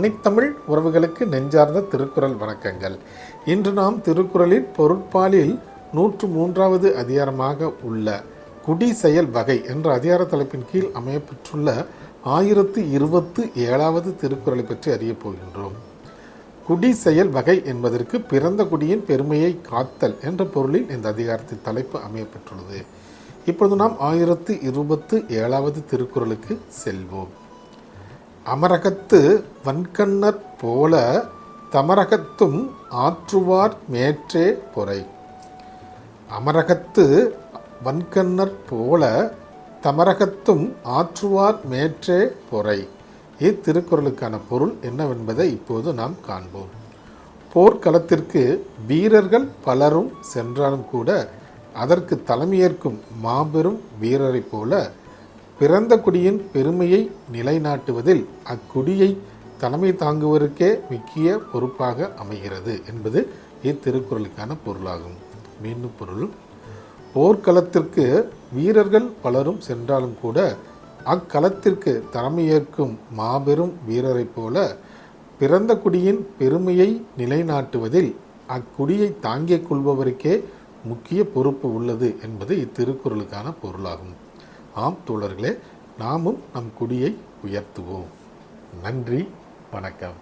அனைத்தமிழ் உறவுகளுக்கு நெஞ்சார்ந்த திருக்குறள் வணக்கங்கள். இன்று நாம் திருக்குறளின் பொருட்பாலில் 103வது அதிகாரமாக உள்ள குடி செயல் வகை என்ற அதிகார தலைப்பின் கீழ் அமையப்பெற்றுள்ள 1027வது திருக்குறளை பற்றி அறியப் போகின்றோம். குடி செயல் வகை என்பதற்கு பிறந்த குடியின் பெருமையை காத்தல் என்ற பொருளில் இந்த அதிகாரத்தின் தலைப்பு அமையப்பெற்றுள்ளது. இப்பொழுது நாம் 1027வது திருக்குறளுக்கு செல்வோம். அமரகத்து வன்கண்ணற் போல தமரகத்தும் ஆற்றுவார் மேற்றே பொறை. அமரகத்து வன்கண்ணற் போல தமரகத்தும் ஆற்றுவார் மேற்றே பொறை. இத்திருக்குறளுக்கான பொருள் என்னவென்பதை இப்போது நாம் காண்போம். போர்க்களத்திற்கு வீரர்கள் பலரும் சென்றாலும் கூட அதற்கு தலைமையேற்கும் மாபெரும் வீரரை போல பிறந்த குடியின் பெருமையை நிலைநாட்டுவதில் அக்குடியை தலைமை தாங்குவதற்கே முக்கிய பொறுப்பாக அமைகிறது என்பது இத்திருக்குறளுக்கான பொருளாகும். மீண்டும் பொருள்: போர்க்களத்திற்கு வீரர்கள் பலரும் சென்றாலும் கூட அக்களத்திற்கு தலைமையேற்கும் மாபெரும் வீரரை போல பிறந்த குடியின் பெருமையை நிலைநாட்டுவதில் அக்குடியை தாங்கிக் கொள்பவருக்கே முக்கிய பொறுப்பு உள்ளது என்பது இத்திருக்குறளுக்கான பொருளாகும். ஆம் தோழர்களே, நாமும் நம் குடியை உயர்த்துவோம். நன்றி, வணக்கம்.